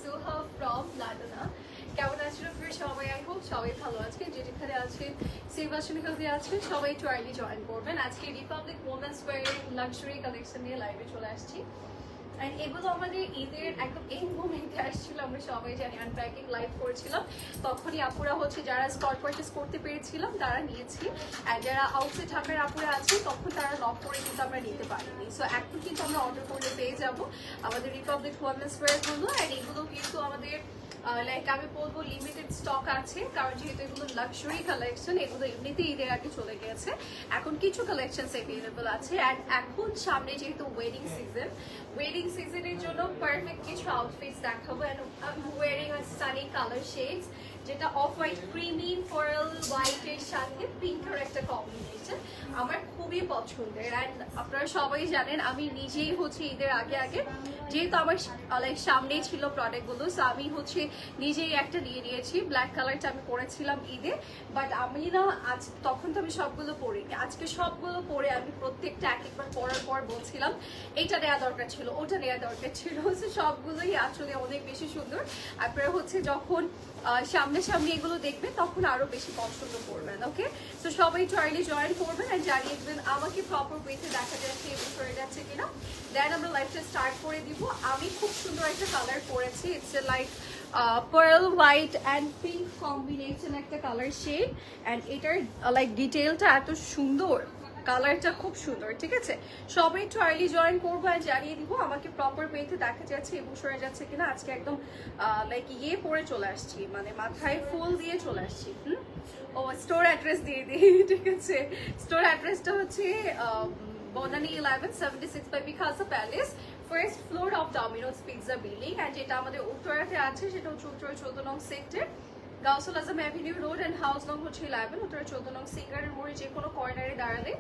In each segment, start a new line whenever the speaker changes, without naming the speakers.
সুহা from লাডনা। কেমন আছেন আপনারা সবাই? আই হোপ সবাই ভালো আছেন। যেখানে আছেন সেভ আসলে হেলদি আছেন, সবাই একটু আর্লি জয়েন করবেন। আজকে রিপাবলিক ওমেন্স ওয়্যারের লাক্সারি কালেকশন নিয়ে লাইভে চলে আসছি। অ্যান্ড এগুলো আমাদের ঈদের একদম এই মোমেন্টে আসছিল, আমরা সবাই জানি আনপ্যাকিং লাইভ করেছিলাম, তখনই আপুরা হচ্ছে যারা স্পট পারচেস করতে পেরেছিলাম তারা নিয়েছি, অ্যান্ড যারা আউটসাইড ঢাকার আপুরা আছে তখন তারা লক করে কিন্তু আমরা নিতে পারিনি। সো এখন কিন্তু আমরা অর্ডার করলে পেয়ে যাবো আমাদের রিপাবলিক ওমেন্স ওয়্যারগুলো। অ্যান্ড এগুলো কিন্তু আমাদের লাইক আমি বলবো লিমিটেড স্টক আছে, কারণ যেহেতু এগুলো লাক্সারি কালেকশন, এগুলো এমনিতেই ঈদের আগে চলে গেছে। এখন কিছু কালেকশন অ্যাভেলেবল আছে। অ্যান্ড এখন সামনে যেহেতু ওয়েডিং সিজনের জন্য পারফেক্ট কিছু আউটফিটস দেখাবো। And wearing a sunny colour shades, যেটা অফ হোয়াইট ক্রিমি পার্ল হোয়াইটের সাথে পিঙ্কের একটা কম্বিনেশন, আমার খুবই পছন্দের। অ্যান্ড আপনারা সবাই জানেন আমি নিজেই হচ্ছে ঈদের আগে যেহেতু আমার লাইক সামনেই ছিল প্রোডাক্টগুলো, সো আমি হচ্ছে নিজেই একটা নিয়ে নিয়েছি। ব্ল্যাক কালারটা আমি পরেছিলাম ঈদে, বাট আমি না আজ তখন তো আমি সবগুলো পরিনি, আজকে সবগুলো পরে আমি প্রত্যেকটা এক একবার পরার পর বলছিলাম এটা নেওয়া দরকার ছিল, ওটা নেওয়া দরকার ছিল। সবগুলোই আসলে অনেক বেশি সুন্দর। আপনারা হচ্ছে যখন সামনে এগুলো দেখবেন তখন আরো বেশি পছন্দ করবেন। ওকে, তো সবাই চাইলে জয়েন করবেন আর জানিয়ে দেবেন আমাকে প্রপার ওয়েতে দেখা যাচ্ছে এবং সরে যাচ্ছে কিনা। দেন আমরা লাইভটা স্টার্ট করে দিব। আমি খুব সুন্দর একটা কালার পরেছি, it's like pearl white and pink combination একটা কালার শেড। অ্যান্ড এটার লাইক ডিটেলটা এত সুন্দর, কালারটা খুব সুন্দর। ঠিক আছে, সবাই একটু আর্লি জয়েন করবো আর জানিয়ে দিব আমাকে প্রপার ওয়েতে দেখা যাচ্ছে এবং সরে যাচ্ছে কিনা। আজকে একদম লাইক পরে চলে আসছি, মানে মাথায় ফুল দিয়ে চলে আসছি। ও স্টোর অ্যাড্রেস দিয়ে দিই, ঠিক আছে। স্টোর অ্যাড্রেসটা হচ্ছে Banani 1176 by Picasso Palace, first floor of Domino's pizza building. And যেটা আমাদের উত্তরাতে আছে সেটা হচ্ছে উত্তরা 14 নং sector, Gausul Azam avenue road, and house নং হচ্ছে 11, উত্তরা 14 নং সিঙ্গারের মোড়ে যে কোনো কর্নারে দাঁড়ালে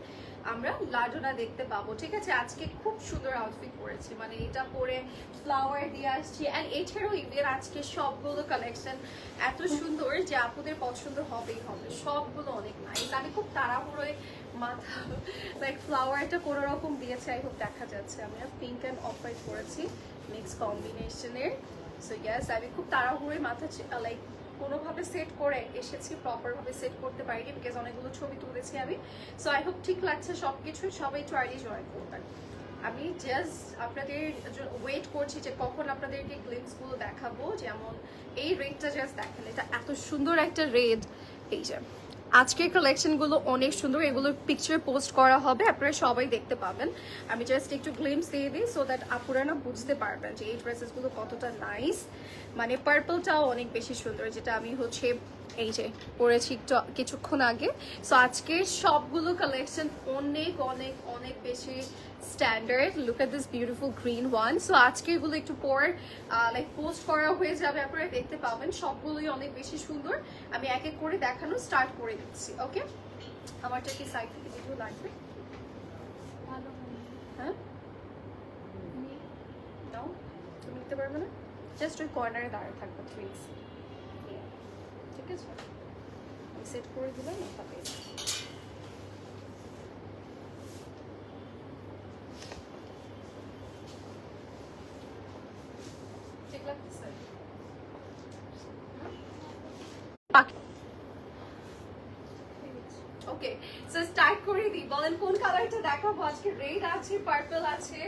আমরা লাডোনা দেখতে পাবো। ঠিক আছে, আজকে খুব সুন্দর আউটফিট পরেছি, মানে এটা পরে ফ্লাওয়ার দিয়ে আসছি। অ্যান্ড এছাড়াও ঈদের আজকে সবগুলো কালেকশন এত সুন্দর যে আপুদের পছন্দ হবেই হবে, সবগুলো অনেক নাইস। আমি খুব তাড়াহুড়োয় মাথা লাইক ফ্লাওয়ারটা কোনো রকম দিয়েছে, আই হোপ দেখা যাচ্ছে। আমি পিঙ্ক অ্যান্ড অফ হোয়াইট পরেছি মিক্স কম্বিনেশনের। সো ইয়াস, আমি খুব তাড়াহুড়োয় মাথা লাইক কোনোভাবে সেট করে এসেছি, প্রপারভাবে সেট করতে পারিনি বিকজ অনেকগুলো ছবি তুলেছি আমি। সো আই হোপ ঠিক লাগছে সব কিছুই। সবাই ট্রাইলি জয়েন করবেন। আমি জাস্ট আপনাদের ওয়েট করছি যে কখন আপনাদেরকে গ্লিপসগুলো দেখাবো। যেমন এই রেডটা জাস্ট দেখেন, এটা এত সুন্দর একটা রেড। এই যে আজকের কালেকশনগুলো অনেক সুন্দর, এগুলোর পিকচার পোস্ট করা হবে, আপনারা সবাই দেখতে পাবেন। আমি জাস্ট একটু গ্লিমস দিয়ে দিই সো দ্যাট আপুরা না বুঝতে পারবেন যে এই ড্রেসেসগুলো কতটা নাইস। মানে পার্পলটাও অনেক বেশি সুন্দর, যেটা আমি হচ্ছে এই যে পরেছি কিছুক্ষণ আগে। সো আজকের সবগুলো কালেকশন অনেক অনেক অনেক বেশি standard. Look at this beautiful green one. So আজকে এগুলো একটু পর লাইক পোস্ট করা হয়ে যাবে, আপনারা দেখতে পাবেন। সবগুলোই অনেক বেশি সুন্দর। আমি এক এক করে দেখানো স্টার্ট করে দিচ্ছি। ওকে, আমারটা কি সাইড থেকে যেগুলো লাগবে? হ্যাঁ, নাও, তুমি নিতে পারবে না? জাস্ট ওই কর্নারে দাঁড়িয়ে থাকবে প্লিজ। ঠিক আছে, আমি সেট করে দিলাম তাহলে। ঠিক লাগতেছে? ওকে, সো স্টার্ট করে দিই। বলেন কোন কালারটা দেখাবো আজকে? রেড আছে, পার্পল আছে,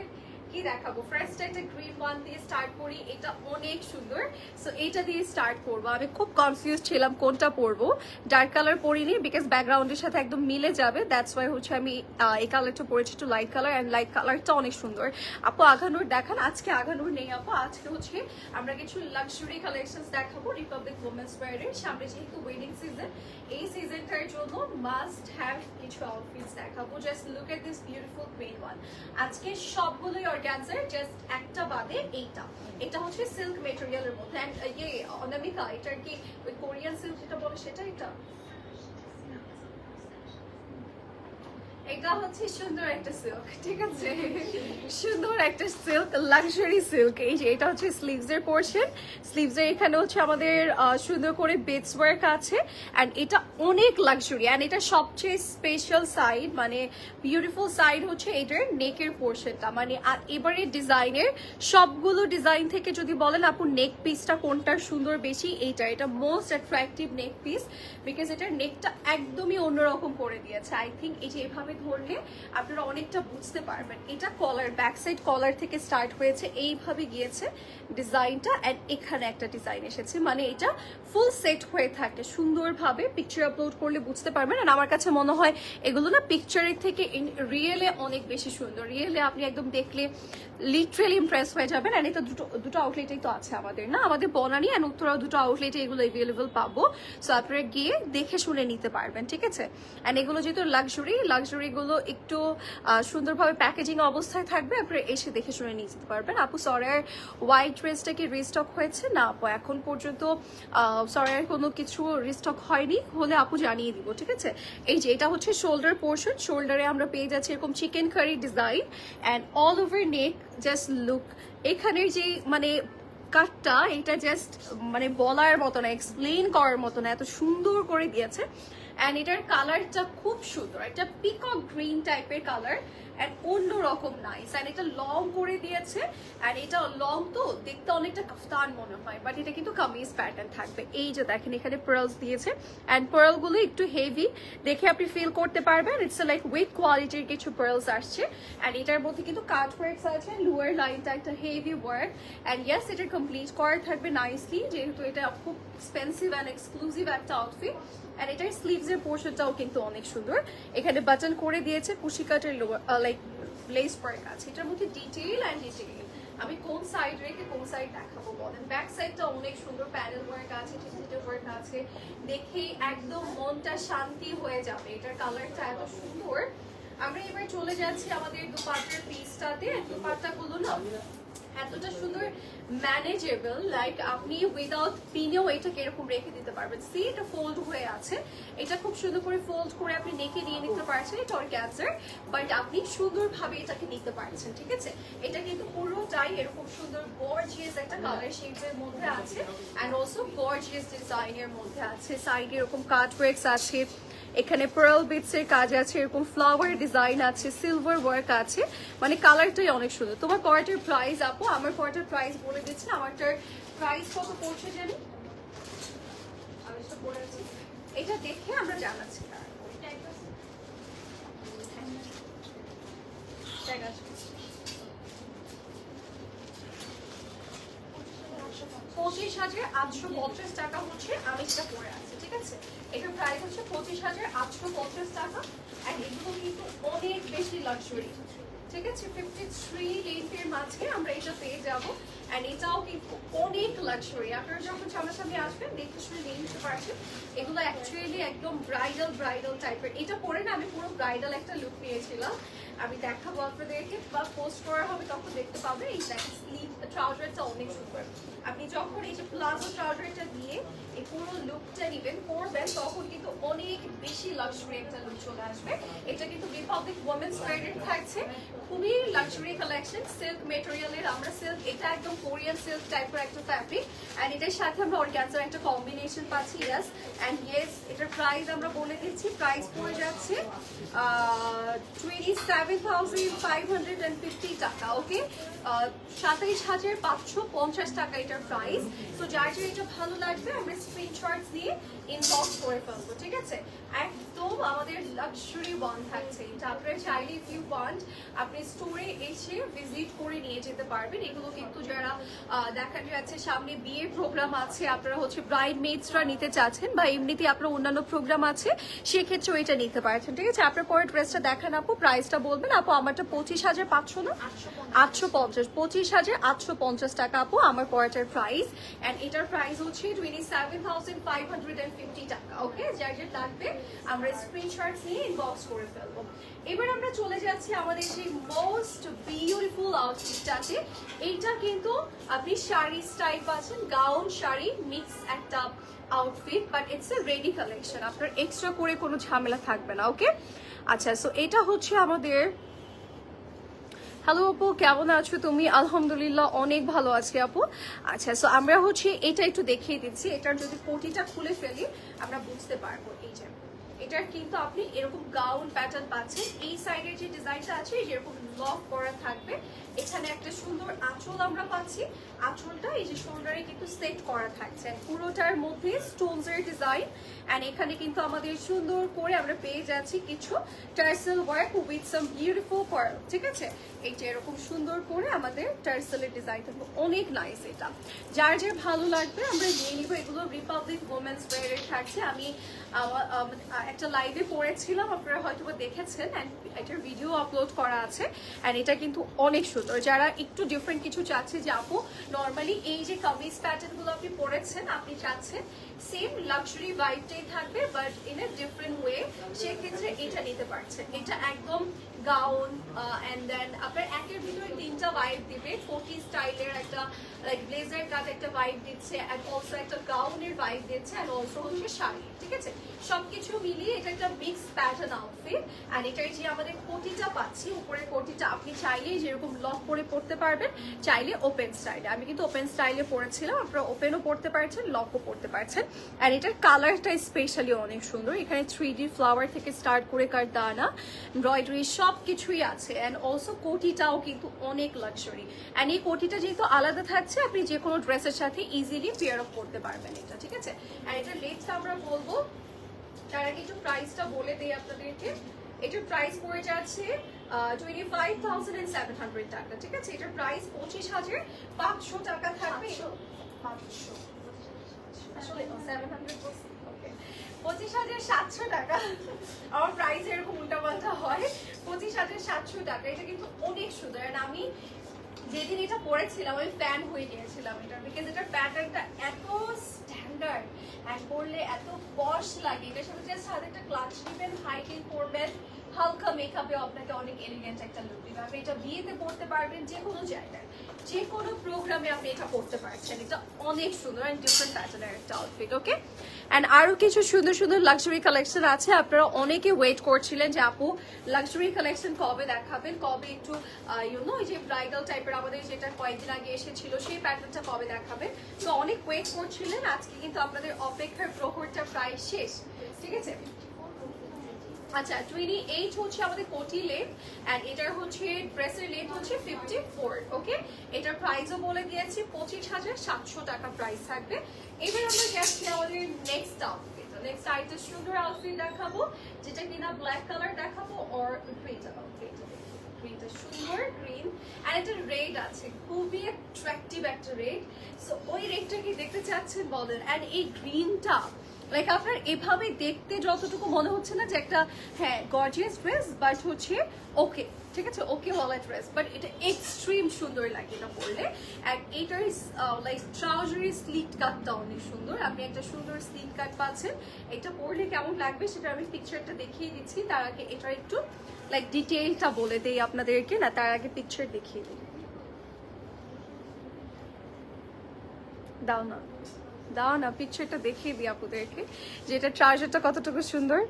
কি দেখাবো? ফার্স্ট একটা গ্রিন ওয়ান দিয়ে স্টার্ট করি, এটা অনেক সুন্দর। সো এইটা দিয়ে স্টার্ট করবো। আমি খুব কনফিউজ ছিলাম কোনটা পরবো। ডার্ক কালার পরিনি বিকজ ব্যাকগ্রাউন্ডের সাথে একদম মিলে যাবে, দ্যাটস ওয়াই হচ্ছে আমি এই কালারটা পরেছি, একটু লাইট কালার। অ্যান্ড লাইট কালারটা অনেক সুন্দর। আপু আঘানুর দেখান। আজকে আঘানুর নেই আপু, আজকে হচ্ছে আমরা কিছু লাক্সারি কালেকশনস দেখাবো রিপাবলিক ওমেন্স ওয়্যারের। সামনে যেহেতু ওয়েডিং সিজন, এই সিজনটার জন্য মাস্ট হ্যাভ কিছু আউটফিটস দেখাবো। Just look at this beautiful green one. আজকে সবগুলোই অর্গানজার, জাস্ট একটা বাদে এইটা। এটা হচ্ছে সিল্ক মেটেরিয়ালের মধ্যে। অ্যান্ড অনামিকা, এটার কি ওই কোরিয়ান সিল্ক যেটা বলে সেটা? এটা হচ্ছে সুন্দর একটা সিল্ক, ঠিক আছে, সুন্দর একটা সিল্ক, লাক্সারি সিল্ক। এই যে এটা হচ্ছে স্লিভস এর পোর্শন, স্লিভস এর এখানে হচ্ছে আমাদের সুন্দর করে বেডস ওয়ার্ক আছে, অ্যান্ড এটা অনেক লাক্সারি। অ্যান্ড এটা সবচেয়ে স্পেশাল সাইড, মানে বিউটিফুল সাইড হচ্ছে এটার নেকের পোর্শনটা। মানে এবারে ডিজাইনের সবগুলো ডিজাইন থেকে যদি বলেন আপু নেক পিসটা কোনটার সুন্দর বেশি, এটা most attractive neck piece, because এটার নেকটা একদমই অন্যরকম করে দিয়েছে। আই থিঙ্ক এই যে এভাবে ধরলে আপনারা অনেকটা বুঝতে পারবেন। এটা কলার, ব্যাক সাইড কলার থেকে স্টার্ট হয়েছে, এইভাবে গিয়েছে ডিজাইনটা, অ্যান্ড এখানে একটা ডিজাইন এসেছে। মানে এটা ফুল সেট হয়ে থাকে সুন্দরভাবে, পিকচার আপলোড করলে বুঝতে পারবেন। আর আমার কাছে মনে হয় এগুলো না পিকচারের থেকে রিয়েলে অনেক বেশি সুন্দর। রিয়েলে আপনি একদম দেখলে লিটারেলি ইমপ্রেস হয়ে যাবেন। অ্যান্ড এটা দুটো আউটলেটেই তো আছে আমাদের, না আমাদের বনানী অ্যান্ড উত্তরাও দুটো আউটলেটে এগুলো অ্যাভেলেবল পাবো। সো আপনারা গিয়ে দেখে শুনে নিতে পারবেন, ঠিক আছে। অ্যান্ড এগুলো যেহেতু লাক্সারিগুলো একটু সুন্দরভাবে প্যাকেজিং অবস্থায় থাকবে, আপনারা এসে দেখে শুনে নিয়ে যেতে পারবেন। আপু সরার হোয়াইট ড্রেসটা কি রিস্টক হয়েছে? না আপু, এখন পর্যন্ত সরার কোনো কিছু রিস্টক হয়নি, হলে আপু জানিয়ে দিব, ঠিক আছে। এই যে এটা হচ্ছে শোল্ডার পোর্শন, শোল্ডারে আমরা পেয়ে যাচ্ছি এরকম chicken curry design, and all over neck. Just look, এখানের যে মানে কাটটা, এটা জাস্ট মানে বলার মতো না, এক্সপ্লেন করার মতো না, এত সুন্দর করে দিয়েছে। অ্যান্ড এটার কালারটা খুব সুন্দর, একটা পিকক গ্রিন টাইপের কালার, অ্যান্ড অন্যরকম নাইস। অ্যান্ড এটা লং করে দিয়েছে, অ্যান্ড এটা লং তো দেখতে অনেকটা কাফতান মনে হয়, বাট এটা কিন্তু কামিজ প্যাটার্ন থাকবে। এই যে দেখেন এখানে পার্লস দিয়েছে, অ্যান্ড পার্লগুলো একটু হেভি, দেখে আপনি ফিল করতে পারবেন ইটস লাইক উইথ কোয়ালিটির কিছু পার্লস আসছে। অ্যান্ড এটার মধ্যে কিন্তু কাট ওয়ার্কস আছে, লোয়ার লাইনটা একটা হেভি ওয়ার্ক, অ্যান্ড ইয়েস এটা কমপ্লিট করা থাকবে নাইসলি, যেহেতু এটা খুব এক্সপেন্সিভ অ্যান্ড এক্সক্লুসিভ একটা আউটফিট। অ্যান্ড এটার স্লিভস এর পোর্শনটাও কিন্তু অনেক সুন্দর, এখানে বাটন করে দিয়েছে, কুশিকাটের লাইক লেস ওয়ার্ক আছে। এটার মধ্যে ডিটেইল অ্যান্ড ডিটেইল, আমি কোন সাইড রেখে কোন সাইড দেখাবো বলেন। ব্যাক সাইডটা অনেক সুন্দর, প্যানেল ওয়ার্ক আছে, ডিজিটাল ওয়ার্ক আছে, দেখেই একদম মনটা শান্তি হয়ে যাবে। এটার কালারটা এত সুন্দর। আমরা এবার চলে যাচ্ছি আমাদের দুপাট্টার পিসটাতে। দুপাট্টাগুলো না এতটা সুন্দর ম্যানেজেবল, লাইক আপনি উইদাউট পিনেও এটাকে এরকম রেখে দিতে পারবেন। সি এটা ফোল্ড হয়ে আছে, এটা খুব সুন্দর করে ফোল্ড করে আপনি নেকে নিয়ে নিতে পারছেন, এটা অর্গানজার, বাট আপনি সুন্দরভাবে এটাকে নিতে পারছেন, ঠিক আছে। এটা কিন্তু পুরোটাই এরকম সুন্দর গর্জিয়াস একটা কালার শেডসের মধ্যে আছে, অ্যান্ড অলসো গর্জিয়াস ডিজাইনের মধ্যে আছে। সাইডে এরকম কাট ওয়ার্কস আছে, এখানে পার্ল বিটস এর কাজ আছে, এরকম ফ্লাওয়ার ডিজাইন আছে, সিলভার ওয়ার্ক আছে, মানে কালারটাই অনেক সুন্দর। তোমার কোয়ার্টার প্রাইস আপু? আমার কোয়ার্টার প্রাইস বলে দিচ্ছি, আমারটার প্রাইস কত পড়ছে জানি, আমি সেটা বলে দিচ্ছি, এটা দেখে আমরা জানাচ্ছি। ঠিক আছে, 25,850 টাকা হচ্ছে আমি সেটা পরে আছি, ঠিক আছে। এটার প্রাইস হচ্ছে 25,850 টাকা, এন্ড এগুলো কিন্তু অনেক বেশি লাক্সারি, ঠিক আছে। 53 লেন্থের মাঝে আমরা এটা পেয়ে যাবো, এন্ড এটাও কিন্তু অনেক লাক্সারি। আপনারা যখন সামনাসামনি আসবেন দেখে শুনে নিয়ে নিতে পারছেন। এগুলো অ্যাকচুয়ালি একদম ব্রাইডাল টাইপের। এটা পরে না আমি পুরো ব্রাইডাল একটা লুক নিয়েছিলাম, আমি দেখাবো আপনাদেরকে, বা পোস্ট করা হবে তখন দেখতে পাবে। এই দেখেন স্লিভ ট্রাউজারটা অনেক সুন্দর। আপনি যখন এই যে প্লাজো ট্রাউজারটা দিয়ে এই পুরো লুকটা নিবেন করবেন, তখন কিন্তু অনেক বেশি লাক্সারি একটা লুক চলে আসবে। এটা কিন্তু রিপাবলিক ওমেন্স ওয়্যারের থাকছে, খুবই লাক্সারি কালেকশন, সিল্ক মেটেরিয়ালের। আমরা সিল্ক, এটা একদম কোরিয়ান সিল্ক টাইপের একটা ফ্যাব্রিক, এন্ড এটার সাথে আমরা অর্গানজার একটা কম্বিনেশন পাচ্ছি। ইয়েস এন্ড ইয়েস, এটার প্রাইস আমরা বলে দিচ্ছি, প্রাইস পড়ে যাচ্ছে 27,550 টাকা। ওকে, 27,550 টাকা এটার প্রাইস। তো যার যার এটা ভালো লাগবে আমরা স্ক্রিনশট দিয়ে ইনবক্স করে ফেলবো, ঠিক আছে। একদম আমাদের লাক্সারি ওয়ান থাকছে এটা। আপনারা চাইলে ইফ ইউ ওয়ান্ট আপনি স্টোরে এসে ভিজিট করে নিয়ে যেতে পারবেন। এগুলো কিন্তু যারা দেখা যাচ্ছে সামনে বিয়ের প্রোগ্রাম আছে, আপনারা হচ্ছে ব্রাইড মেডসরা নিতে চাচ্ছেন, বা এমনিতে আপনার অন্যান্য প্রোগ্রাম আছে, সেক্ষেত্রেও এটা নিতে পারছেন, ঠিক আছে। আপনার পরে ড্রেসটা দেখান আপু, প্রাইসটা বলবেন। আপু আমারটা 25,500 না 850, 25,850 টাকা আপু আমার পরেটার প্রাইস, এন্ড এটার প্রাইস হচ্ছে 27,550 টাকা। ওকে, যার যার লাগবে আমরা স্ক্রিনশট নিয়ে ইনবক্স করে ফেলবো। এবার আমরা চলে যাচ্ছি আমাদের সেই মোস্ট বিউটিফুল আউটফিটটাতে। এইটা কিন্তু আপনি শাড়ি স্টাইল পাচ্ছেন, গাউন শাড়ি মিক্স একটা outfit, but it's a ready collection, আপনার এক্সট্রা করে কোনো ঝামেলা থাকবে না। ওকে, আচ্ছা, সো এটা হচ্ছে আমাদের, হ্যালো আপু কেমন আছো তুমি? আলহামদুলিল্লাহ অনেক ভালো আছি আপু। আচ্ছা, সো আমরা হচ্ছে এটা একটু দেখিয়ে দিচ্ছি, এটার যদি কোটিটা খুলে ফেলি আমরা বুঝতে পারবো। এই যে এটার কিন্তু আপনি এরকম গাউন প্যাটার্ন পাচ্ছেন, এই সাইডের যে ডিজাইনটা আছে যেরকম লক করা থাকবে, এখানে একটা সুন্দর আঁচল আমরা পাচ্ছি, আঁচলটা এই যে শোল্ডারে কিন্তু সেট করা থাকছে, পুরোটার মধ্যে স্টোনসের ডিজাইন। অ্যান্ড এখানে কিন্তু আমাদের সুন্দর করে আমরা পেয়ে যাচ্ছি কিছু tassel work with some beautiful pearl, ঠিক আছে? এই যে এরকম সুন্দর করে আমাদের টার্সেলের ডিজাইন থাকবে, অনেক নাইস। এটা যার যার ভালো লাগবে আমরা নিয়ে নিব। এগুলো রিপাবলিক ওমেন্স ওয়্যারের থাকছে। আমি একটা লাইভে পড়েছিলাম, আপনারা হয়তো দেখেছেন, অ্যান্ড এটার ভিডিও আপলোড করা আছে। অ্যান্ড এটা কিন্তু অনেক সুন্দর, যারা একটু ডিফারেন্ট কিছু চাচ্ছে যে আপু নর্মালি এই যে কামিজ প্যাটার্নগুলো আপনি পরেছেন, আপনি চাচ্ছেন সেম লাক্সারি ভাইবটাই থাকবে but in a different way, সেক্ষেত্রে এটা নিতে পারছেন। এটা একদম গাউন অ্যান্ড দেন আপনার একের ভিতরে তিনটা ভাইব দিবে, কোটি স্টাইলের একটা লাইক ব্লেজার কাট একটা ভাইব দিচ্ছে, অ্যান্ড অলসো একটা গাউনের ভাইব দিচ্ছে, অ্যান্ড অলসো হচ্ছে শাড়ি, ঠিক আছে? সবকিছু মিলিয়ে এটা একটা মিক্স প্যাটার্ন আউটফিট। অ্যান্ড এটার যে আমাদের কোটিটা পাচ্ছি, উপরের কোটিটা আপনি চাইলে যেরকম লক করে পরতে পারবেন, চাইলে ওপেন স্টাইলে। আমি কিন্তু ওপেন স্টাইলে পরেছিলাম, আপনারা ওপেনও পরতে পারছেন, লকও পরতে পারছেন। অ্যান্ড এটার কালারটা স্পেশালি অনেক সুন্দর, এখানে 3D ফ্লাওয়ার থেকে স্টার্ট করে কারদানা এমব্রয়ডারি সব কিছুই আছে। অ্যান্ড অলসো কোটিটাও কিন্তু অনেক লাক্সারি। অ্যান্ড এই কোটিটা যেহেতু আলাদা থাকছে, আপনি যে কোনো ড্রেসের সাথে ইজিলি পেয়ার আপ করতে পারবেন এটা, ঠিক আছে? অ্যান্ড এটার রেটটা আমরা বলবো, তার আগে একটু প্রাইসটা বলে দিই আপনাদেরকে। এটার প্রাইস পড়ে যাচ্ছে 25,700 টাকা, ঠিক আছে? এটার প্রাইস 25,500 টাকা থাকবে। 25,700 টাকা। আমার প্রাইস এরকম উল্টাপাল্টা হয়। 25,700 টাকা, এটা কিন্তু অনেক সুন্দর। আমি যেদিন এটা পরেছিলাম আমি ফ্যান হয়ে গিয়েছিলাম এটা, বিকজ এটার প্যাটার্নটা এত স্ট্যান্ডার্ড অ্যান্ড পরলে এত পশ লাগে। এটার সাথে জাস্ট হাতে একটা ক্লাচ নেবেন, হাই হিল পরবেন, হালকা মেকআপে আপনাকে অনেক এলিগেন্ট একটা লুক দিবে। আপনি এটা বিয়েতে পরতে পারবেন, যে কোনো জায়গায় যে কোনো প্রোগ্রামে আপনি এটা পরতে পারছেন। এটা অনেক সুন্দর অ্যান্ড ডিফারেন্ট প্যাটার্নের একটা আউটফিট, ওকে? অ্যান্ড আরও কিছু সুন্দর সুন্দর লাক্সারি কালেকশন আছে। আপনারা অনেকে ওয়েট করছিলেন যে আপু লাক্সারি কালেকশন কবে দেখাবেন, কবে একটু ইউনো যে ব্রাইডাল টাইপের আমাদের যেটা কয়েকদিন আগে এসেছিল সেই প্যাটার্নটা কবে দেখাবেন, তো অনেক ওয়েট করছিলেন। আজকে কিন্তু আপনাদের অপেক্ষার প্রহরটা প্রায় শেষ, ঠিক আছে? আচ্ছা, 28 হচ্ছে আমাদের কোটি লেন্থ, এন্ড এটার হচ্ছে ড্রেসের লেন্থ হচ্ছে 54, ওকে? এটার প্রাইসও বলে দিয়েছি 25,700 টাকা প্রাইস থাকবে। এবার আমরা যাচ্ছি আমাদের নেক্সট আউটফিট। নেক্সট আরেকটা সুন্দর আউটফিট দেখাবো, যেটা কিনা ব্ল্যাক কালার দেখাবো অর গ্রিনটা। গ্রিনটা সুন্দর গ্রিন, আর একটা রেড আছে, খুবই অ্যাট্রাকটিভ একটা রেড। সো ওই রেডটা কি দেখতে চাচ্ছেন বলেন? এন্ড এই গ্রিনটা লাইক আপনার এভাবে দেখতে যতটুকু মনে হচ্ছে না যে একটা হ্যাঁ গর্জিয়াস ড্রেস, বাট হচ্ছে ওকে, ঠিক আছে, ওকে ওয়ালা ড্রেস, বাট এটা এক্সট্রিম সুন্দর লাগে এটা পরলে। অ্যান্ড এটার লাইক ট্রাউজারি স্লিট কাটটা অনেক সুন্দর, আপনি একটা সুন্দর স্লিট কাট পাচ্ছেন। এটা পরলে কেমন লাগবে সেটা আমি পিকচারটা দেখিয়ে দিচ্ছি। তার আগে এটার একটু লাইক ডিটেইলটা বলে দেই আপনাদেরকে, না তার আগে পিকচার দেখিয়ে দিই। দাও না দাও না পিকচারটা দেখিয়ে দিই আপনাদেরকে যে এটা ট্রাউজারটা কতটুকু সুন্দর।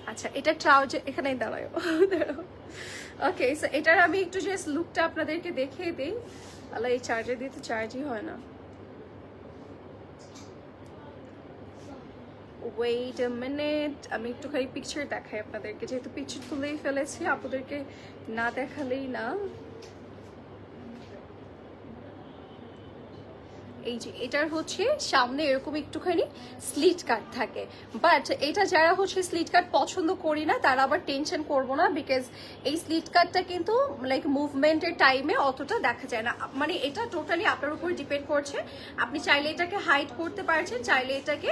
আচ্ছা, এটা ট্রাউজার এখানেই দাঁড়ায়। ওকে, সো এটার আমি একটু জাস্ট লুকটা আপনাদেরকে দেখিয়ে দিই। তাহলে এই চার্জার দিয়ে তো চার্জই হয় না। ওয়েট আ মিনিট, আমি একটুখানি পিকচার দেখাই আপনাদেরকে, যেহেতু পিকচার তুলেই ফেলেছি, আপনাদেরকে না দেখালেই না। এই যে এটার হচ্ছে সামনে এরকম একটুখানি স্লিট কাট থাকে, বাট এটা যারা হচ্ছে স্লিট কাট পছন্দ করি না তারা আবার টেনশন করবো না, বিকজ এই স্লিট কাটটা কিন্তু লাইক মুভমেন্টের টাইমে অতটা দেখা যায় না। মানে এটা টোটালি আপনার উপর ডিপেন্ড করছে, আপনি চাইলে এটাকে হাইড করতে পারছেন, চাইলে এটাকে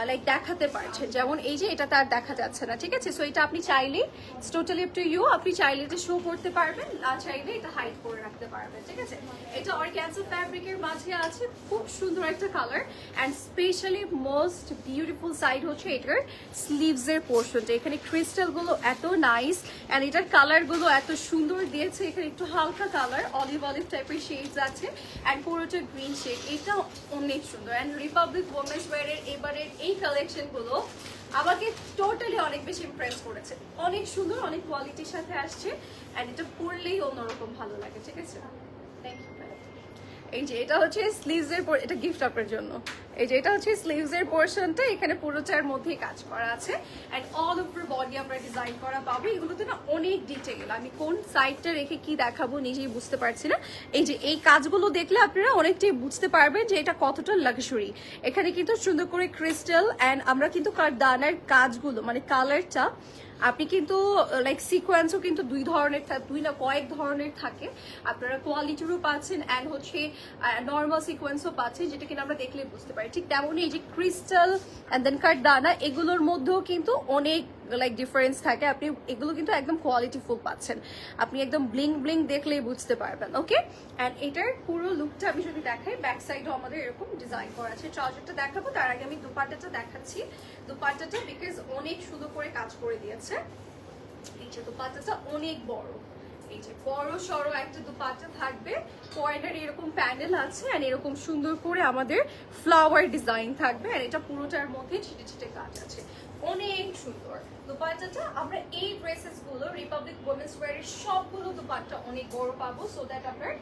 লাইক দেখাতে পারছেন। যেমন এই যে এটা তার দেখা যাচ্ছে না, ঠিক আছে? সো এটা আপনি চাইলে টোটালি আপ টু ইউ, আপনি চাইলে এটা শো করতে পারবেন, আর চাইলে এটা হাইড করে রাখতে পারবেন, ঠিক আছে? এটা অর্গানজা ফ্যাব্রিকের মাঝে আছে, খুব সুন্দর একটা colour. And specially most beautiful side হচ্ছে এটার স্লিভসের পোর্শনটা। এখানে ক্রিস্টালগুলো এত নাইস, অ্যান্ড এটার কালারগুলো এত সুন্দর দিয়েছে। এখানে একটু হালকা কালার অলিভ অলিভ টাইপের শেডস আছে, অ্যান্ড পুরোটা গ্রিন শেড, এটা অনেক সুন্দর। অ্যান্ড রিপাবলিক ওমেন্স ওয়্যারের এবারের এই কালেকশনগুলো আমাকে টোটালি অনেক বেশি ইমপ্রেস করেছে, অনেক সুন্দর, অনেক কোয়ালিটির সাথে আসছে এন্ড এটা পরলেই অন্যরকম ভালো লাগে। ঠিক আছে, থ্যাংক ইউ। এই যে এটা হচ্ছে স্লিভস এর, এটা গিফট আপনার জন্য। এই যে এটা হচ্ছে স্লিভস এর পোরশনটা, এখানে পুরোটার মধ্যেই কাজ করা আছে এন্ড অল ওভার বডি আমরা ডিজাইন করা পাবো। এগুলোতে না অনেক ডিটেইল, আমি কোন সাইডটা রেখে কি দেখাবো নিজেই বুঝতে পারছি না। এই যে এই কাজগুলো দেখলে আপনারা অনেকটাই বুঝতে পারবেন যে এটা কতটা লাক্সারি। এখানে কিন্তু সুন্দর করে ক্রিস্টাল এন্ড আমরা কিন্তু কারদানার কাজগুলো মানে কালারটা আপনি কিন্তু লাইক সিকোয়েন্সও কিন্তু দুই ধরনের, দুই না কয়েক ধরনের থাকে, আপনারা কোয়ালিটিরও পাচ্ছেন অ্যান্ড হচ্ছে নর্মাল সিকোয়েন্সও পাচ্ছেন, যেটা কিনা আমরা দেখলে বুঝতে পারি। ঠিক তেমনই এই যে ক্রিস্টাল অ্যান্ড দেন কারদানা এগুলোর মধ্যেও কিন্তু অনেক লাইক ডিফারেন্স থাকে। আপনি এগুলো কিন্তু একদম কোয়ালিটিফুল পাচ্ছেন, আপনি একদম ব্লিং ব্লিং দেখলেই বুঝতে পারবেন। ওকে, অ্যান্ড এটার পুরো লুকটা আমি যদি দেখাই, ব্যাক সাইডও আমাদের এরকম ডিজাইন করা আছে। ট্রাউজারটা দেখাবো তার আগে আমি দুপাট্টাটা দেখাচ্ছি। দুপাট্টাটা বিকজ অনেক সুন্দর করে কাজ করে দিয়েছে। এই যে দুপাট্টাটা অনেক বড়, এই যে বড় সড়ো একটা দুপাট্টা থাকবে, কর্নার এরকম প্যানেল আছে আর এরকম সুন্দর করে আমাদের ফ্লাওয়ার ডিজাইন থাকবে আর এটা পুরোটার মধ্যে ছিটে ছিটে কাজ আছে, অনেক সুন্দর দুপাট্টাটা। আমরা এই ড্রেসেস গুলো রিপাবলিক ওমেন্স ওয়্যারের সবগুলো দুপাট্টা অনেক বড় পাবো, সো দ্যাট আপনার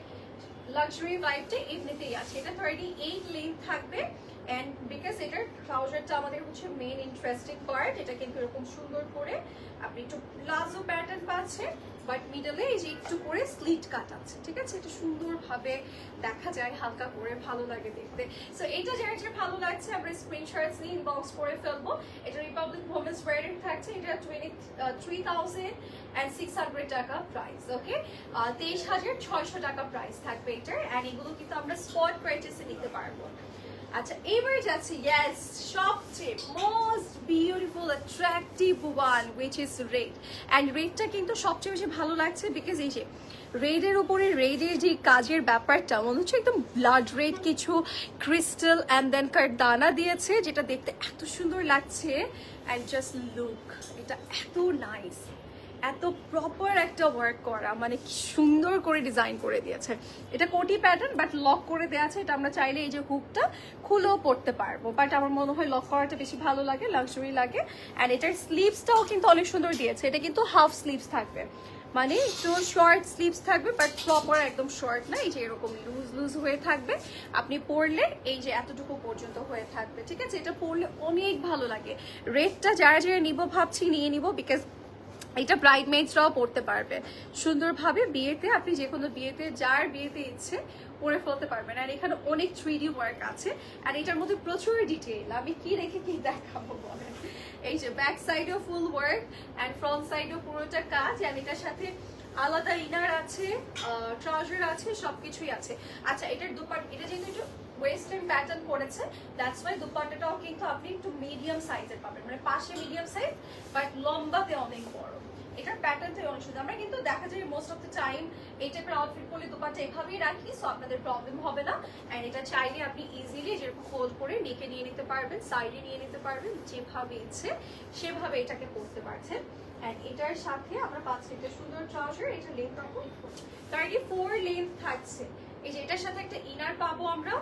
লাক্সারি ভাইবটা এমনিতেই আছে। এটা 38 লেন্থ থাকবে এন্ড বিকজ এটার ট্রাউজারটা আমাদের হচ্ছে মেইন ইন্টারেস্টিং পার্ট। এটা কিন্তু এরকম সুন্দর করে আপনি একটু প্লাজো প্যাটার্ন পাচ্ছেন, বাট মিডলে এই যে একটু করে স্লিট কাট আছে। ঠিক আছে, এটা সুন্দরভাবে দেখা যায়, হালকা করে ভালো লাগে দেখতে। সো এটা যার যে ভালো লাগছে আমরা স্ক্রিনশটস নিয়ে ইনবক্স করে ফেলবো। এটা রিপাবলিক ওমেন্স ওয়্যারের থাকছে, এটা 23,600 টাকা প্রাইস। ওকে, 23,600 টাকা প্রাইস থাকবে এটার অ্যান্ড এগুলো কিন্তু আমরা স্পট পারচেসে নিতে পারবো। আচ্ছা এবার যাচ্ছি ইয়েস সবচেয়ে most beautiful attractive one which is red and রেডটা কিন্তু সবচেয়ে বেশি ভালো লাগছে বিকজ এই যে রেডের উপরে রেডের যে কাজের ব্যাপারটা মনে হচ্ছে একদম ব্লাড রেড, কিছু ক্রিস্টাল অ্যান্ড দেন কারদানা দিয়েছে যেটা দেখতে এত সুন্দর লাগছে অ্যান্ড জাস্ট লুক, এটা এত নাইস, এত প্রপার একটা ওয়ার্ক করা, মানে কি সুন্দর করে ডিজাইন করে দিয়েছে। এটা কোটি প্যাটার্ন বাট লক করে দেওয়া আছে, এটা আমরা চাইলে এই যে হুকটা খুলেও পড়তে পারবো, বাট আমার মনে হয় লক করাটা বেশি ভালো লাগে, লাক্সারি লাগে। অ্যান্ড এটার স্লিভসটাও কিন্তু অনেক সুন্দর দিয়েছে, এটা কিন্তু হাফ স্লিভস থাকবে, মানে একটু শর্ট স্লিভস থাকবে বাট প্রপার একদম শর্ট না, এই যে এরকম লুজ লুজ হয়ে থাকবে, আপনি পরলে এই যে এতটুকু পর্যন্ত হয়ে থাকবে। ঠিক আছে, এটা পরলে অনেক ভালো লাগে। রেডটা যারা যারা নিবো ভাবছি নিয়ে নিবো বিকজ এটা ব্রাইডমেডসরাও পড়তে পারবে সুন্দরভাবে, বিয়েতে আপনি যে কোনো বিয়েতে যার বিয়েতে ইচ্ছে পরে ফেলতে পারবেন। আর এখানে অনেক 3D ওয়ার্ক আছে আর এটার মধ্যে প্রচুর ডিটেইল, আমি কি রেখে কি দেখাবো বলেন। এই যে ব্যাক সাইডেও ফুল ওয়ার্ক অ্যান্ড ফ্রন্ট সাইডেও পুরোটা কাজ অ্যান্ড এটার সাথে আলাদা ইনার আছে, ট্রাউজার আছে, সবকিছুই আছে। আচ্ছা এটার দুপাট্টা, এটা যেহেতু একটু ওয়েস্টার্ন প্যাটার্ন করেছে দ্যাটস ওয়াই দুপাট্টাটাও কিন্তু আপনি একটু মিডিয়াম সাইজের পাবেন, মানে পাশে মিডিয়াম সাইজ বাট লম্বাতে অনেক বড়। এটার প্যাটার্নটাই অনেক সুন্দর। আমরা কিন্তু দেখা যায় মোস্ট অফ দ্য টাইম এই টাইপের আউটফিট করলে দুপাট্টা এভাবেই রাখি, সো আপনাদের প্রবলেম হবে না। অ্যান্ড এটা চাইলে আপনি ইজিলি যেরকম ফোল্ড করে নেকে নিয়ে নিতে পারবেন, সাইডে নিয়ে নিতে পারবেন, যেভাবে ইচ্ছে সেভাবে এটাকে পরতে পারছেন। অ্যান্ড এটার সাথে আমরা পাচ্ছি একটা সুন্দর ট্রাউজার, এটা লেন্থ 34 লেন্থ থাকছে। এই যে এটার সাথে একটা ইনার পাবো আমরা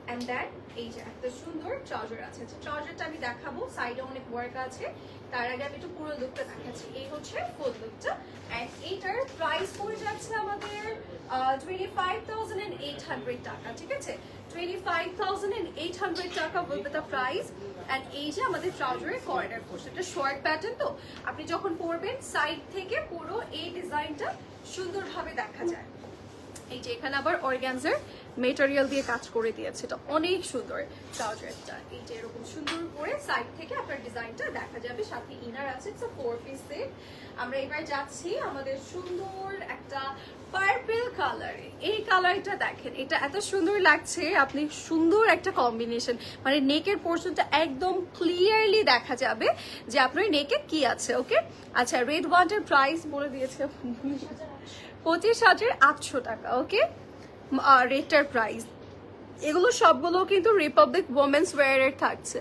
অ্যান্ড দেন এই যে একটা সুন্দর ট্রাউজার আছে। ট্রাউজারটা আমি দেখাবো, সাইডে অনেক ওয়ার্ক আছে, তার আগে আমি একটু পুরো লুকটা দেখাচ্ছি। এই হচ্ছে ফুল লুকটা অ্যান্ড এইটার প্রাইস পড়ে যাচ্ছে আমাদের 25,800 টাকা। ঠিক আছে, 25,800 টাকা বলতে তার প্রাইস। অ্যান্ড এই যে আমাদের ট্রাউজারের কর্নার পোর্শন, এটা শর্ট প্যাটার্ন, তো আপনি যখন পরবেন সাইড থেকে পুরো এই ডিজাইনটা সুন্দরভাবে দেখা যায়। এই যে এখানে আবার অর্গানজার মেটেরিয়াল দিয়ে কাজ করে দিয়েছে, এটা অনেক সুন্দর ট্রাউজারটা। এই যে এরকম সুন্দর করে সাইড থেকে আপনার ডিজাইনটা দেখা যাবে, সাথে ইনার আছে, ইটস আ 4 পিস সেট। আমরা এবার যাচ্ছি আমাদের সুন্দর একটা পার্পল কালারে। এই কালারটা দেখেন, এটা এত সুন্দর লাগছে, আপনি সুন্দর একটা কম্বিনেশন, মানে নেকের পোর্শনটা একদম ক্লিয়ারলি দেখা যাবে যে আপনার নেকে কি আছে। ওকে, আচ্ছা রেড ওয়ান্টের প্রাইস বলে দিয়েছে 25,800 টাকা। ওকে, রেডটার প্রাইস, এগুলো সবগুলো কিন্তু রিপাবলিক ওমেন্স ওয়্যারের থাকছে।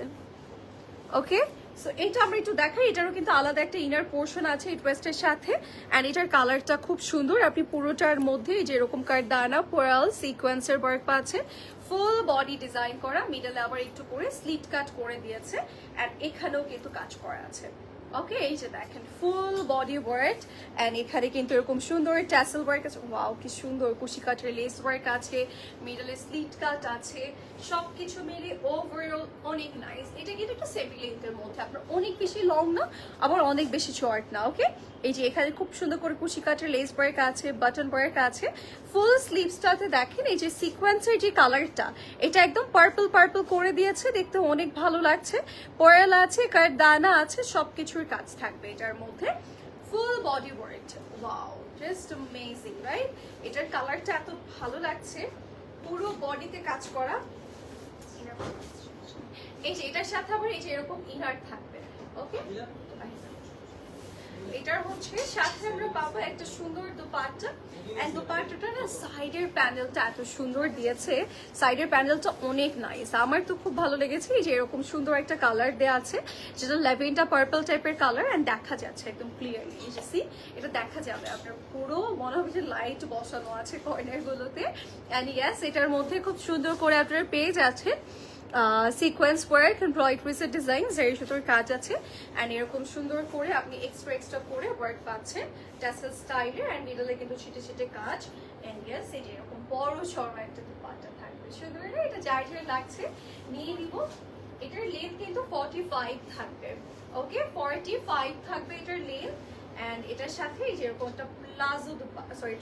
ওকে, সো এটা আমরা একটু দেখাই, এটারও কিন্তু আলাদা একটা ইনার পোর্শন আছে এই ড্রেসটার সাথে অ্যান্ড এটার কালারটা খুব সুন্দর। আপনি পুরোটার মধ্যে যেরকম কারদানা, পার্ল, সিকোয়েন্সের ওয়ার্ক পাচ্ছেন, ফুল বডি ডিজাইন করা, মিডলে আবার একটু করে স্লিট কাট করে দিয়েছে, আর এখানেও কিন্তু কাজ করা আছে। ওকে, এই যে দেখেন ফুল বডি ওয়ার্ক, এন্ড এখানে কিন্তু এরকম সুন্দর ট্যাসেল ওয়ার্ক আছে। ওয়াও, কি সুন্দর কুশি কাটের লেস ওয়ার্ক আছে, মিডলে স্লিট কাট আছে, সবকিছু মিলে ওভারঅল অনেক নাইস। এটা কিন্তু একটা সেমি লেন্থের মধ্যে, আপনার অনেক বেশি লং না আবার অনেক বেশি শর্ট না। ওকে, এই যে এখানে খুব সুন্দর করে কুশি কাটের লেস ওয়ার্ক আছে, বাটন ওয়ার্ক আছে। ফুল স্লিভসটাতে দেখেন এই যে সিকোয়েন্সের যে কালারটা, এটা একদম পার্পল পার্পল করে দিয়েছে, দেখতে অনেক ভালো লাগছে। পয়াল আছে, কারদানা আছে, সবকিছুর কাজ থাকবে এটার মধ্যে। Full body work, wow just amazing right. এটার কালারটা এত ভালো লাগছে, পুরো বডিতে কাজ করা। এই যে এটার সাথে আবার এই যে এরকম ইনার থাকবে। ওকে, এটার হচ্ছে সাথে আমরা পাবো একটা সুন্দর দোপাট্টা, এন্ড দোপাট্টাটা না সাইডের প্যানেলটা এত সুন্দর দিয়েছে, সাইডের প্যানেলটা অনেক নাইস, আমার তো খুব ভালো লেগেছে। এই যে এরকম সুন্দর একটা কালার দেওয়া আছে, যেটা ল্যাভেন্ডার পার্পল টাইপের কালার, এন্ড দেখা যাচ্ছে একদম ক্লিয়ারলি। এই যে সি, এটা দেখা যাবে আপনার পুরো, মনে হবে যে লাইট বসানো আছে কর্নার গুলোতে। এন্ড ইয়েস, এটার মধ্যে খুব সুন্দর করে আপনার পেজ আছে সিকোয়েন্স ওয়ার্ক, এমব্রয়ডারিজের ডিজাইন, জারি সুতোর কাজ আছে, এন্ড এরকম সুন্দর করে আপনি এক্সট্রা করে ওয়ার্ক পাচ্ছেন টাসেল স্টাইলে, এন্ড মিডলে কিন্তু ছিটে ছিটে কাজ। এন্ড ইয়েস, এই যে এরকম বড় সরো একটা দুপাট্টা থাকবে, সুন্দর না? এটা যার লাগছে নিয়ে নিব। এটার লেন্থ কিন্তু 45 থাকবে। ওকে, 45 থাকবে এটার লেন্থ, এন্ড এটার সাথে এই যে এরকম একটা প্লাজো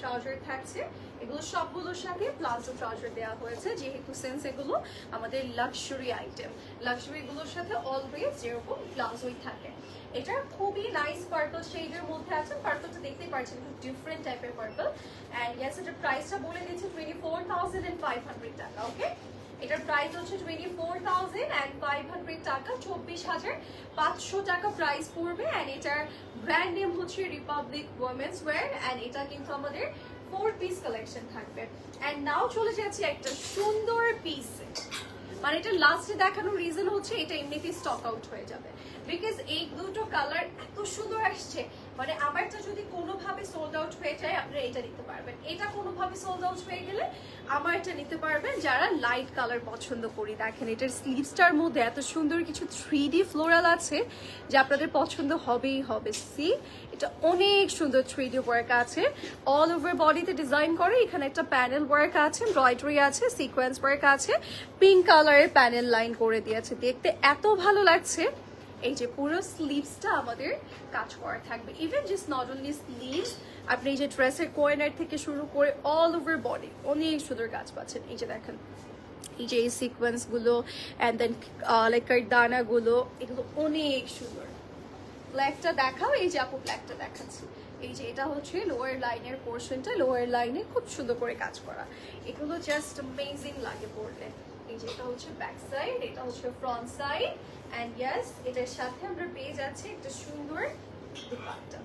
ট্রাউজার থাকছে। এগুলো সবগুলোর সাথে প্লাজো ট্রাউজার দেওয়া হয়েছে, যেহেতু সেন্স এগুলো আমাদের লাক্সারি আইটেম, লাক্সারি গুলোর সাথে অলওয়েজ যেরকম প্লাজোই থাকে। এটা খুবই নাইস পার্পল শেডের মধ্যে আছে, পার্পলটা দেখতেই পাচ্ছেন খুব ডিফারেন্ট টাইপের পার্পল। এন্ড ইয়েস, এটার প্রাইসটা বলে দিচ্ছি 24,500 টাকা। ওকে, এটার প্রাইস হচ্ছে 24,500 টাকা, 24,500 টাকা প্রাইস পড়বে। এন্ড এটার ব্র্যান্ড নেম হচ্ছে রিপাবলিক ওমেন্স ওয়্যার, এন্ড এটা কিন্তু আমাদের 4 পিস কালেকশন থাকবে। এন্ড নাও চলে যাচ্ছি একটা সুন্দর পিস, মানে এটা লাস্টে দেখানোর রিজন হচ্ছে এটা এমনিতেই স্টক আউট হয়ে যাবে, বিকজ এই দুটো কালার এত সুন্দর আসছে, মানে আমারটা যদি কোনোভাবে সোল্ড আউট হয়ে যায় আপনারা এটা নিতে পারবেন, এটা কোনোভাবে সোল্ড আউট হয়ে গেলে আমারটা নিতে পারবেন যারা লাইট কালার পছন্দ করি। দেখেন এটার স্লিভসটার মধ্যে এত সুন্দর কিছু 3D ফ্লোরাল আছে যে আপনাদের পছন্দ হবেই হবে। সি, এটা অনেক সুন্দর 3D ওয়ার্ক আছে, অল ওভার বডিতে ডিজাইন করে, এখানে একটা প্যানেল ওয়ার্ক আছে, এমব্রয়ডারি আছে, সিকোয়েন্স ওয়ার্ক আছে, পিঙ্ক কালারের প্যানেল লাইন করে দিয়েছে, দেখতে এত ভালো লাগছে। এই যে পুরো স্লিভসটা আমাদের কাজ করা থাকবে, even just not only sleeves, আপনি এই যে ড্রেসের কর্নার থেকে শুরু করে অল ওভার বডি অনেক সুন্দর কাজ পাচ্ছেন। এই যে দেখেন এই যে এই সিকোয়েন্স গুলো, অ্যান্ড দেন লাইক কারদানা গুলো, এগুলো অনেক সুন্দর। ব্ল্যাকটা দেখাও, এই যে আপু ব্ল্যাকটা দেখাচ্ছি। এই যে এটা হচ্ছে লোয়ার লাইনের পোর্শনটা, লোয়ার লাইনে খুব সুন্দর করে কাজ করা, এগুলো জাস্ট অ্যামেজিং লাগে পরলে। এই যে এটা হচ্ছে ব্যাক সাইড, এটা হচ্ছে ফ্রন্ট সাইড, এন্ড ইয়েস এটার সাথে আমরা পেয়ে যাচ্ছি একটা সুন্দর দুপাট্টা।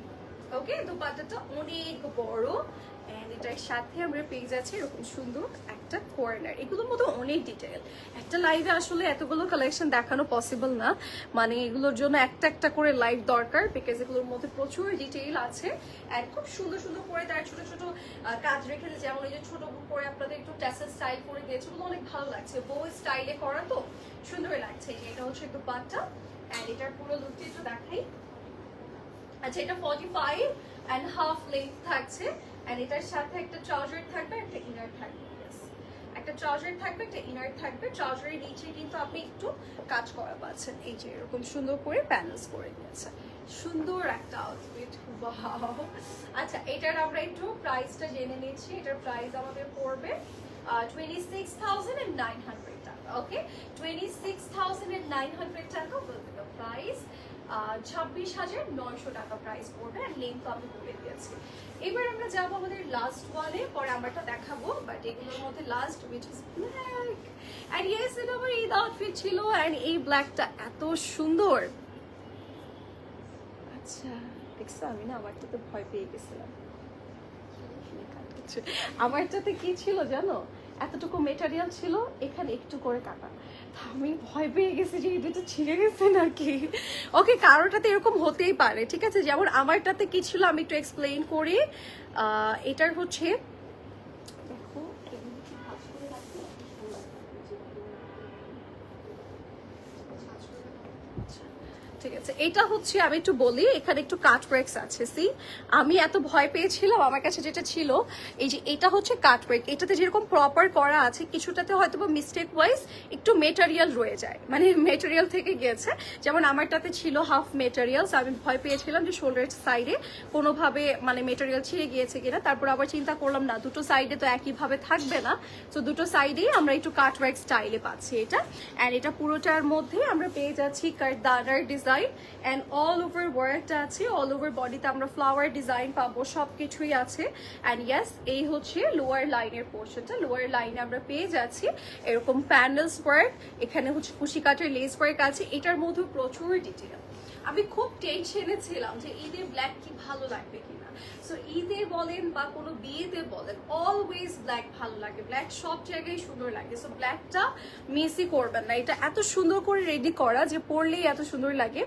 ওকে, দুপাট্টাটা অনেক বড়, এন্ড এটার সাথে আমরা পেয়ে যাচ্ছি এরকম সুন্দর একটা কর্নার। এগুলোর মধ্যে অনেক ডিটেল, একটা লাইভে আসলে এতগুলো কালেকশন দেখানো পসিবল না, মানে এগুলোর জন্য একটা একটা করে লাইভ দরকার, বিকজ এগুলোর মধ্যে প্রচুর ডিটেইল আছে, এন্ড খুব সুন্দর সুন্দর করে তার ছোট ছোট কাজ রেখেছে, যেমন এই যে ছোট করে আপনাদের একটু ট্যাসেল স্টাইল করে দিয়েছে, ওগুলো অনেক ভালো লাগছে, বো স্টাইলে করা তো সুন্দর লাগছে। এটা হচ্ছে দুপাট্টা, এন্ড এটার পুরো লুকটি একটু দেখাই। আচ্ছা, এটা 45.5 লেন্থ থাকছে, এন্ড এটার সাথে একটা ট্রাউজার থাকবে, একটা ইনার থাকবে, একটা ট্রাউজার থাকবে, একটা ইনার থাকবে। ট্রাউজারের নিচে কিন্তু আপনি একটু কাজ করা পাচ্ছেন, এই যে এরকম সুন্দর করে প্যানেলস করে দিয়েছে, সুন্দর একটা আউটফিট। ওয়াও, আচ্ছা এটার আমরা একটু প্রাইসটা জেনে নিচ্ছি। এটার প্রাইস আমাদের পড়বে 26,900 টাকা। ওকে, 26,900 টাকা বলতে প্রাইস, 26,900 টাকা প্রাইস পড়বে, আর লেন্থ আমি বলে দিয়েছি। এবার আমরা যাবো আমাদের লাস্ট ওয়ানে, পরে আমারটা দেখাবো, বাট এগুলোর মধ্যে last which is black. And yes, এটা আমার ঈদ আউটফিট ছিল, এন্ড এই ব্ল্যাকটা এত সুন্দর। আচ্ছা দেখছো, আমি না আমারটাতে ভয় পেয়ে গেছিলাম, আমারটাতে কি ছিল জানো, এতটুকু মেটেরিয়াল ছিল, এখানে একটু করে কাটা, আমি ভয় পেয়ে গেছি যে এটা ছিঁড়ে গেছে নাকি। ওকে, কারোটাতে এরকম হতেই পারে, ঠিক আছে, যেমন আমারটাতে কি ছিল আমি একটু এক্সপ্লেইন করি। এটার হচ্ছে দেখো ঠিক আছে, এটা হচ্ছে আমি একটু বলি, এখানে একটু কাট ওয়ার্কস আছে। সি, আমি এত ভয় পেয়েছিলাম, আমার কাছে যেটা ছিল এই যে এটা হচ্ছে কাট ওয়ার্ক, এটাতে যেরকম প্রপার করা আছে, কিছুটাতে হয়তো বা মিস্টেক ওয়াইজ একটু মেটেরিয়াল রয়ে যায়, মানে মেটেরিয়াল থেকে গিয়েছে। যেমন আমারটাতে ছিল হাফ মেটেরিয়ালস, আমি ভয় পেয়েছিলাম যে শোল্ডার সাইডে কোনোভাবে মানে মেটেরিয়াল ছিঁড়ে গিয়েছে কিনা। তারপর আবার চিন্তা করলাম না, দুটো সাইডে তো একইভাবে থাকবে না, তো দুটো সাইডেই আমরা একটু কাট ওয়ার্ক স্টাইলে পাচ্ছি এটা। অ্যান্ড এটা পুরোটার মধ্যে আমরা পেয়ে যাচ্ছি কারদানার ডিজাইন অ্যান্ড অল ওভার ওয়ার্কটা আছে, অল ওভার বডিতে আমরা ফ্লাওয়ার ডিজাইন পাবো, সব কিছুই আছে। অ্যান্ড ইয়াস, এই হচ্ছে লোয়ার লাইনের পোর্শনটা। লোয়ার লাইনে আমরা পেয়ে যাচ্ছি এরকম প্যানেলস ওয়ার্ক, এখানে হচ্ছে কুশি কাটের লেস ওয়ার্ক আছে, এটার মধ্যে প্রচুর ডিটেল। আমি খুব টেনশনে ছিলাম যে ঈদে ব্ল্যাক কি ভালো লাগবে কিনা। সো ঈদে বলেন বা কোনো বিয়েতে বলেন, অলওয়েজ ব্ল্যাক ভালো লাগে, ব্ল্যাক সব জায়গায় সুন্দর লাগে। সো ব্ল্যাকটা মিসই করবেন না, এটা এত সুন্দর করে রেডি করা যে পরলেই এত সুন্দর লাগে,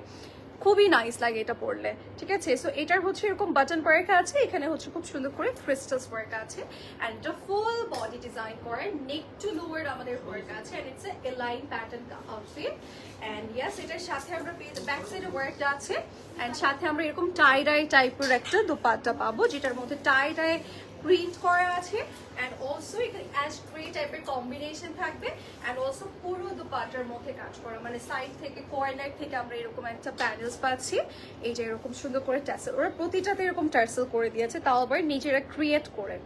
খুবই নাইস লাগে এটা পরলে, ঠিক আছে। সো এটার হচ্ছে এরকম বাটন ওয়ার্ক আছে, এখানে হচ্ছে খুব সুন্দর করে ক্রিস্টালস ওয়ার্ক আছে অ্যান্ড এটা ফুল বডি ডিজাইন করে, নেক টু লোয়ার আমাদের ওয়ার্ক আছে and it's a line pattern outfit. And ইয়াস, এটার সাথে আমরা ব্যাক সাইডে ওয়ার্কটা আছে অ্যান্ড সাথে আমরা এরকম টাই ডাই টাইপের একটা দোপাট্টা পাবো, যেটার মধ্যে টাই ডাই প্রিন্ট করা আছে অ্যান্ড অলসো এখানে অ্যাশ গ্রে টাইপের কম্বিনেশন থাকবে অ্যান্ড অলসো পুরো দুপাটার মধ্যে কাজ করা, মানে সাইড থেকে কর্নার থেকে আমরা এরকম একটা প্যানেলস পাচ্ছি। এই যে এরকম সুন্দর করে ট্যাসেল, ওরা প্রতিটাতে এরকম ট্যাসেল করে দিয়েছে, তাও আবার নিজেরা ক্রিয়েট করে।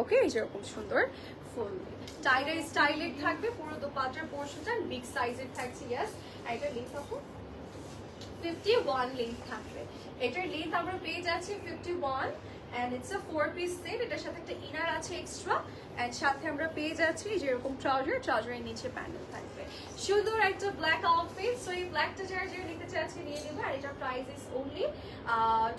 ওকে, এই যে এরকম সুন্দর ফুল টাইডাই স্টাইলের থাকবে পুরো দুপাটার পোর্শনটা, বিগ সাইজের থাকছে। ইয়াস, এটা লেন্থ আপু 51 লেন্থ থাকবে, এটার লেন্থ আমরা পেয়ে যাচ্ছি 51 and it's a 4-piece set, এটার সাথে একটা ইনার আছে এক্সট্রা এন্ড সাথে আমরা পেয়ে যাচ্ছি যেরকম ট্রাউজারের নিচে প্যানেল থাকবে, সুন্দর একটা ব্ল্যাক আউটফিট। সো এই ব্ল্যাকটা যারা নিতে চাচ্ছে নিয়ে নেবে আর এটার প্রাইস ইজ অনলি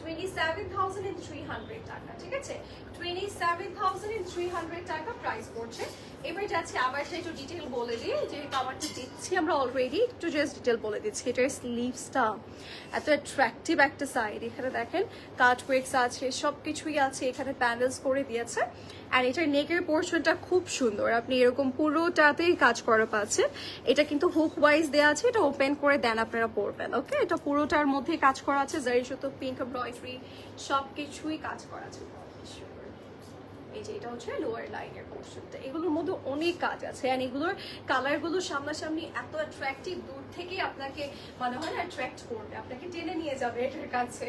27,300 টাকা, ঠিক আছে, 27,300 টাকা প্রাইস পড়ছে। এবার যাচ্ছে আবার একটু ডিটেল বলে দিই, যেহেতু আমারটা দিচ্ছি আমরা অলরেডি, একটু জাস্ট ডিটেল বলে দিচ্ছি। এটার স্লিভসটা এত অ্যাট্রাকটিভ একটা সাইড, এখানে দেখেন কাট ওয়ার্কস আছে, সব কিছুই আছে, এখানে প্যানেলস করে দিয়েছে আর এটার নেকের পোর্শনটা খুব সুন্দর, আপনি এরকম পুরোটাতেই কাজ করা পাচ্ছেন। এটা কিন্তু হুক ওয়াইজ দেওয়া আছে, এটা ওপেন করে দেন আপনারা পরবেন। ওকে, এটা পুরোটার মধ্যে কাজ করা আছে, জারি সুতো, পিঙ্ক এমব্রয়ডারি, সব কিছুই কাজ করা আছে। এই যে এটা হচ্ছে লোয়ার লাইনের পোর্শনটা, এগুলোর মধ্যে অনেক কাজ আছে এন্ড এগুলোর কালারগুলো সামনাসামনি এত অ্যাট্রাকটিভ, দূর থেকে আপনাকে মনে হয় অ্যাট্রাক্ট করবে, আপনাকে টেনে নিয়ে যাবে এটার কাছে,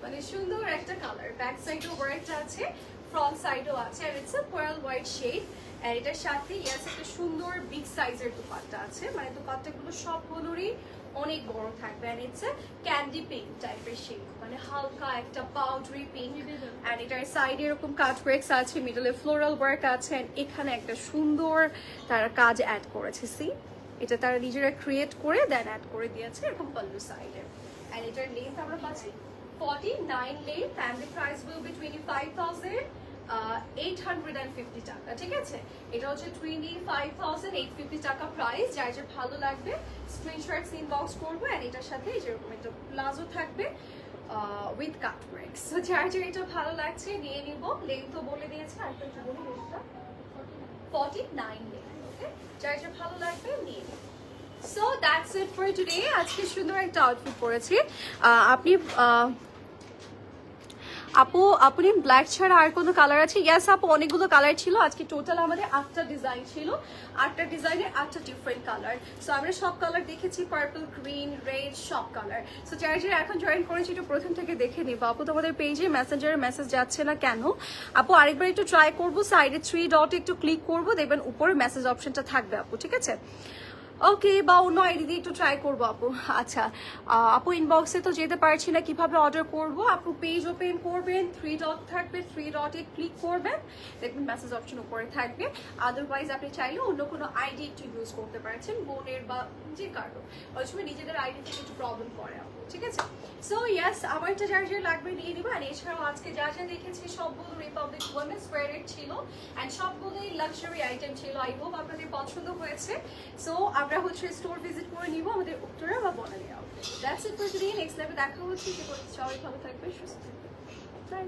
মানে সুন্দর একটা কালার। ব্যাক সাইডেও ওয়ার্কটা আছে, ফ্রন্ট সাইডেও আছে আর it's a pearl white shade. আর এটার সাথে ইয়াস একটা সুন্দর বিগ সাইজের দুপাট্টা আছে, মানে দুপাট্টাগুলো সবগুলোরই অনেক বড় থাকবে and it's a candy pink টাইপের শেড, মানে হালকা একটা পাউডারি পিঙ্ক এন্ড এটার সাইডে এরকম কাট ওয়ার্কস আছে, মিডলে ফ্লোরাল ওয়ার্ক আছে এন্ড এখানে একটা সুন্দর তারা কাজ অ্যাড করেছে। সি, এটা তারা নিজেরা ক্রিয়েট করে দেন অ্যাড করে দিয়েছে এরকম পাল্লু সাইডে। এন্ড এটার লেন্থ আমরা পাচ্ছি 49 length and the price will be 25,850 টাকা, ঠিক আছে। এটা হচ্ছে 25,850 টাকা প্রাইস। যার যে ভালো লাগবে স্ক্রিনশট ইনবক্স করবো এন্ড এটার সাথে যেরকম একটা প্লাজো থাকবে উইথ কাট ওয়ার্কস। সো যার যে এটা ভালো লাগছে নিয়ে নিব। লেন্থও বলে দিয়েছে, আরেকটা একটু বলি, লেন্থটা 49 লেন্থ। ওকে, যার যে ভালো লাগবে নিয়ে নিব। So that's it for today. আজকে সুন্দর একটা আউটফিট পরেছি। আপনি আপু আপনি ব্ল্যাক ছাড়া আর কোনো কালার আছে? ইয়েস আপু, অনেকগুলো কালার ছিল, আজকে টোটাল আমাদের 8টা ডিজাইন ছিল, 8টা ডিজাইনের 8টা ডিফারেন্ট কালার। সো আমরা সব কালার দেখেছি, পার্পল, গ্রিন, রেড, সব কালার। সো যারা যারা এখন জয়েন করেছি একটু প্রথম থেকে দেখে নিবো। আপু তোমাদের পেজে মেসেঞ্জারে মেসেজ যাচ্ছে না কেন? আপু আরেকবার একটু ট্রাই করবো, সাইডে 3 ডট একটু ক্লিক করবো, দেখবেন উপরে মেসেজ অপশনটা থাকবে আপু, ঠিক আছে। ওকে, বা অন্য আইডি দিয়ে একটু ট্রাই করবো আপু। আচ্ছা আপু, ইনবক্সে তো যেতে পারছি না, কিভাবে অর্ডার করবো? আপু পেজ ওপেন করবেন, 3 ডট থাকবে, 3 ডটে ক্লিক করবেন, দেখবেন মেসেজ অপশন উপরে থাকবে। আদারওয়াইজ আপনি চাইলে অন্য কোনো আইডি একটু ইউজ করতে পারছেন, বোনের বা যে কারো, ওই সময় নিজেদের আইডি থেকে একটু প্রবলেম করে আপু, ঠিক আছে। সো ইয়াস, আমারটা যার যার লাগবে নিয়ে নিবা। আর এছাড়াও আজকে যা যা দেখেছি সবগুলো রিপাবলিক ওমেন্স ওয়্যারের ছিল অ্যান্ড সবগুলোই লাক্সারি আইটেম ছিল। আই হোপ আপনাদের পছন্দ হয়েছে। সো আমরা হচ্ছে স্টোর ভিজিট করে নিব আমাদের উত্তরা বা Banani outlet. That's it for today. Next লাইভে দেখা হচ্ছে। সবাই ভালো থাকবে, সুস্থ থাকবে। বাই।